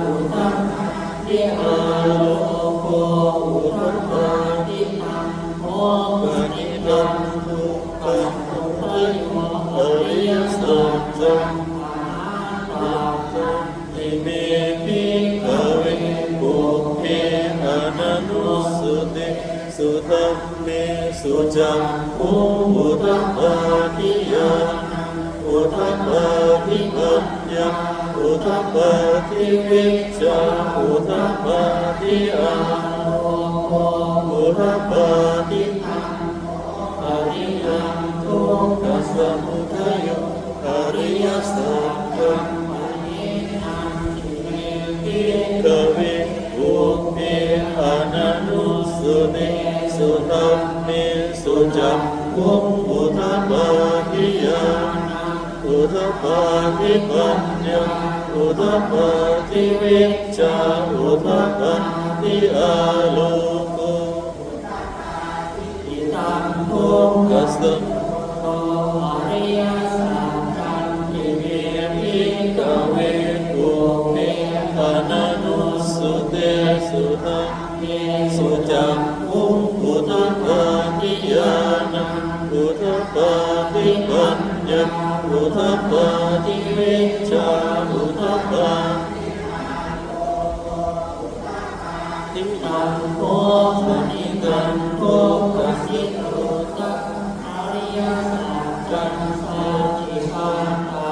อุทัปปะทิอาโลโกอุทัปปะทิธัมโมปฏิปันโนภะคะวะโตอริยสัจจังอิเมภิกขเวปุพเพอนันตุสุติสุธัมเมสุจักขุอุทัปปะทิญาณังอุทัปปะทิปัญญาอุทัปปะทิวิชชาอุทัปปะทิอาโลโกอุทัปปะทิธัมโมอริยังทุกขสมุทัยอริยสัจจังกเวปุพเพอนันตุสุติสุธัมเมสุจักขุอุทัปปะทิญาณังอุทัปปะทิปัญญาอุทัปปะทิวิชชาอุทัปปะทิอาโลโกอิตัมโภคัสสะโตอริยสัจจังอิเมภิกขเวปุพเพอนันตุสุติสุธัมเมสุจักขุอุทัปปะทิญาณังอุทัปปะทิปัญญาอุทัปปะทิวิชชาอุทัปปะทิตังโภปฏิตังโภกัสสิโตตังอริยสัจจังสัจจิปันตั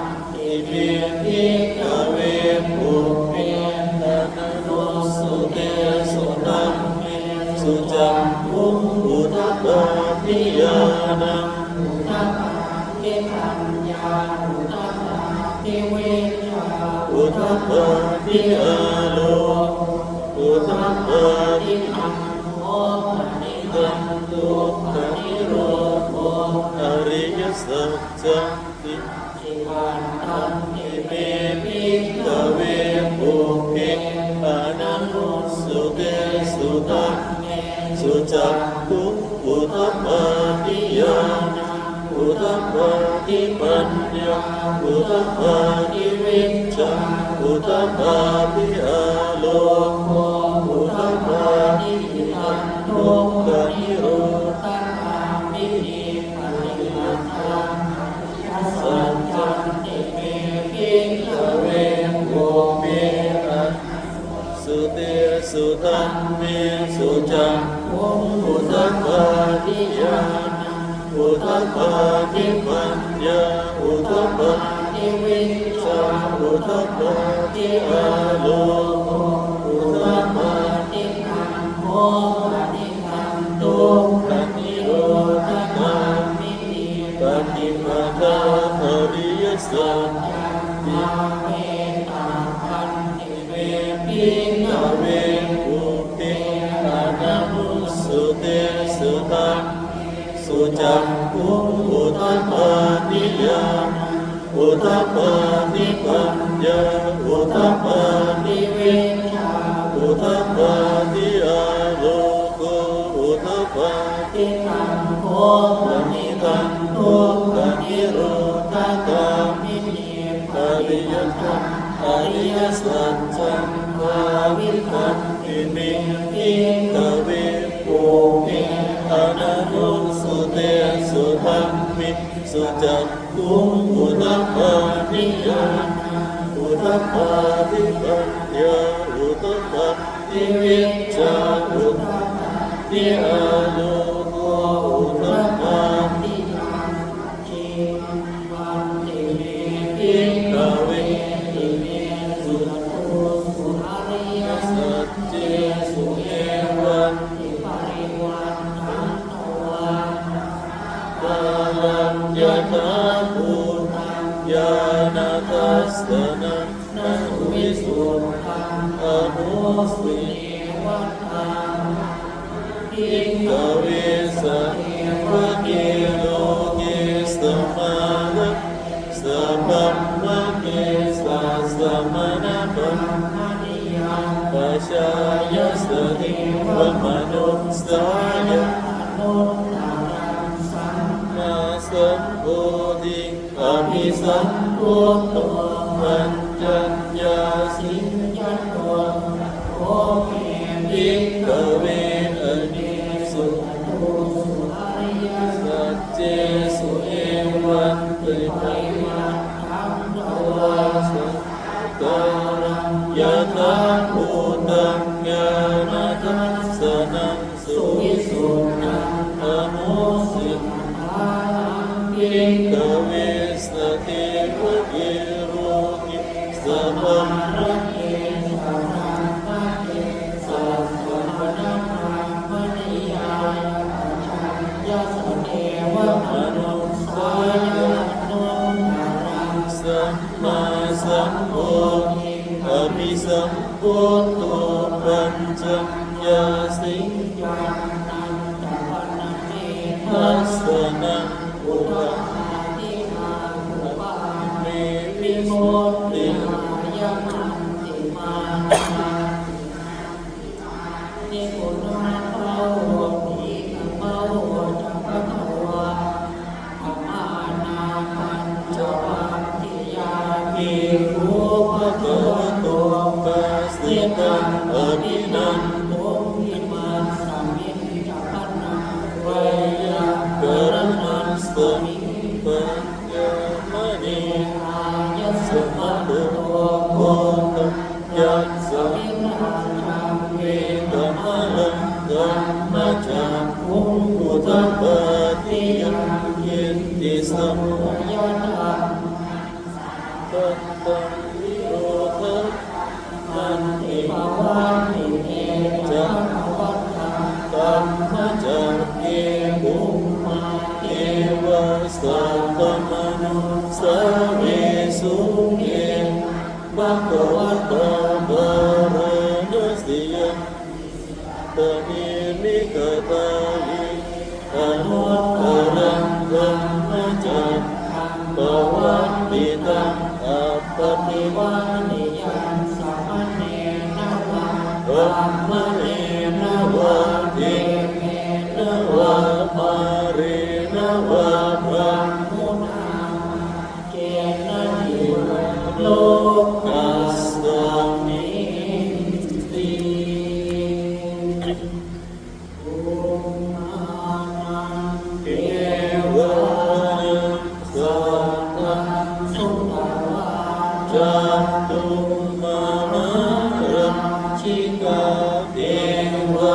งอิเมภิกขเวปุพเพอนันตุสุติสุธัมเมสุจักขุอุทัปปะทิญาณังอุทัปปะทิปัญญาอุทัปปะทิวิชชาอุทัปปะทิอาโลอุทัปปะทิธัมโมปฏิปันโนภะนิโรธอริยสัจจังติจิวันตังอิเมภิกขเวปุพเพอนันตุสุติสุธัมเมสุจักขุอุทัปปะทิญาณังอุทัปปะทิปัญญาอุทัปปะทิวิชชาอุทัปปะทิอาโลโกอุทัปปะทิตันโทปนิโรธามินิปฏิปันตังสัจจันติเมภิกขเวปุพเพสุติสุธัมเมสุจักขุอุทัปปะทิญาณังอุทัปปะทิปัญญาอุทัปปะทิวิชชาอุทัปปะทิอาโลโกอุทัปปะทิธัมโมปฏิปันโนภะนิโรธคามินิปฏิปทาอริยสัจจังมาเมตังพันติเมภิกขเวปุพเพอนันตุสุติสุธัมสุจักขุอุทัปปะทิญาณังอุทัปปะทิปัญญาอุทัปปะทิวิชชาอุทัปปะทิอาโลโกอุทัปปะทิตังโภปฏิตังโทปนิโรธคามินิปฏิยัตถังอริยสัจจังภาวิคันติเมภิกขเวปุพเพอนันตุสุติสุธัมเมสุจักขุอุทัปปะทิญาณังอุทัปปะทิปัญญาอุทัปปะทิวิชชาอุทัปปะทิอาโลโกอุทัปปะทิตังจิวันติเมภิกขเวติเมสุตโตสุอริยสัจเจสุเอวันติปริวันตันตวันกาลัญญาตาภูตังญาณทัสสนังนันวิสุทธังอนุสุเนวัตตังภิกขเวสเอวะเกโลเกสมานะสัพพัมมะเกสัสสะมณะปัมมะนิยังปัจจายสติวะมนุสสายะโนตังสัมมาสัมโพธิอภิสัมพุทโธปัญจญาสิ การังยะถาภูตังญาณทัสสนังสุวิสุทธังอนุสิทธาภิกขเวสติวะเยโรหิสัพพะระเกสัพพะเกสัพพะนะธรรมนิยายปัจจัยยะสเทวะมนุสายะนุนารังสัมมาสัมโพธิอภิสัมพุทโธปัญจยาสิยังนันตะปันเมทัสสนังอุปาทินาอุปาเมวิโมทติหายะมันติมานานิโกนาภาวะภิกขภาวะจักขะวะธรรมานาคันจวัตติยาภิกขุภะคะวะโตปัสสิตังอภินันโตอิมัสสมิจฉาปันนังไวยากรณัสสมิปัญญามณีอายัสสะมะโตโพตุยัสสะมินาจังเวตมะลังธัมมะจักขุงอุทธัปปติยังยินติสัมปยานังตัตตังนิโรธมันติภาวันติเตจักขวัฏฐังธัมมะจักเกบุมมาเทวะสัตตมนุสาเวสุเกภะคะวะโตบรณสิยะตมิมิกตาวิอนุตตรังธัมมจักขังปวัตติตังอัปปติวันนิยังสัมมเนนะวะธัมมเนนะวะเทเมนะวะปาเรนะวะพระมุนาเจนะยิวะโลกัสสมิติโอมานังเทวะนังสัตตังสุตวาจัตตุมหารังชิกาเทวะ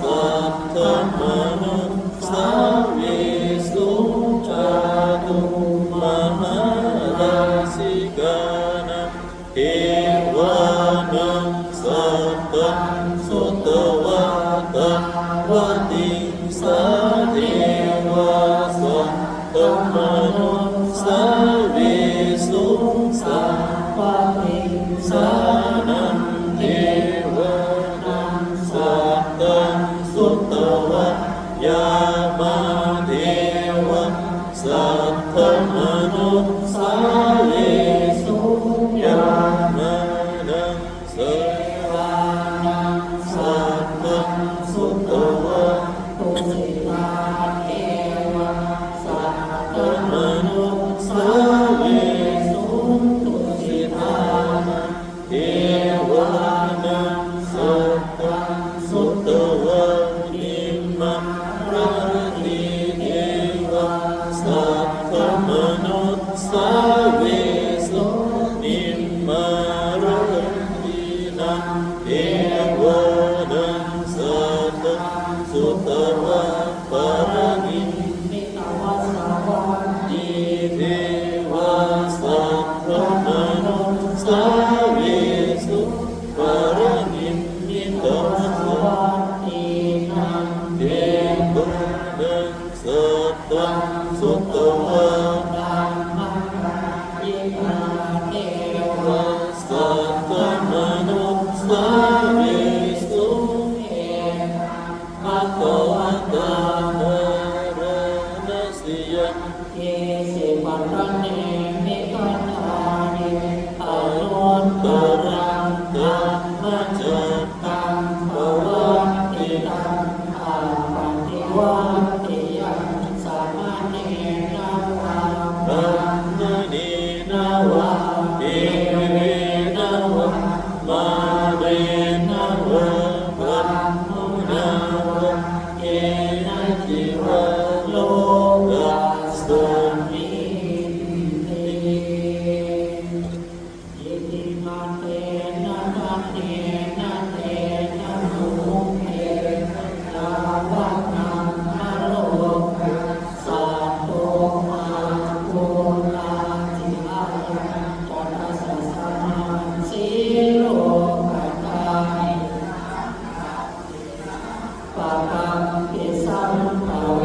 สัตตมนุสาเวสุจาตุมหาราสิกานังเทวานังสัตตังสุตวาตวติสาเทวะสัตตมนุสาเวสุสัพพะติสานังเทวะนังสัตตังสุตวะยามาเทวะสัตตมนุสาเวสุยามานังเสวานังสัตตังสุตวะตุสิตาเทวะสัตตมนุสาเวสุตุสิตาเทวะนังสัตตังสุตวะนิมมังระติเทวะสัตตมนุสาเวสุนิมมาระตินังเทวะนังสัตตังสุตวะปะระนิมิตวะสาวันติเทวะสัตตมนุสาเวสุปะระนิมิตวะสาวันตินังเทวะนังสัตตังสุตวะธัมมังยิกาเทวะสัตตมนุสาเวสุเอภะคะวะตาภรณสิยะเทสิปัตตะเนมิคันธานิอนุตตรังธัมมจักขังปวัตติตังอัปปติวัตติยังสัมมเนนะวะธัมมเนนะวะเทเวนะวะมาเรนะวะพระมุนาวะเกนะจิวะโลกัสสมิติอิติมา เนนะเตนะโมเอลาวะนังมะโลกุสัตโตมาโกลาจิอายังจัตสัสสะนังสีโลกตาปะปังปิสัมภเว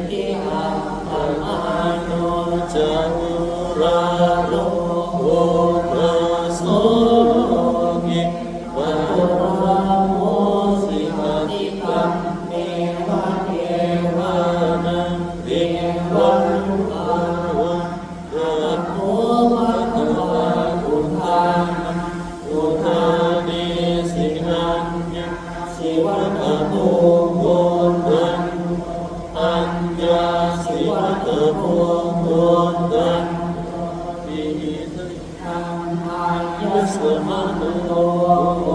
ทิอัตตมาโนจัตุราโลโกโสโลกิวัตุราโมสิปฏิปันเนวะเทวานังเทวันตาวันตัตโตภะคะวะพุทธังพุทธานิสิหังสิวัตโตโกตังอัญญาสิวัตโตโกตังวิหิทังอายัสสะมะโตโก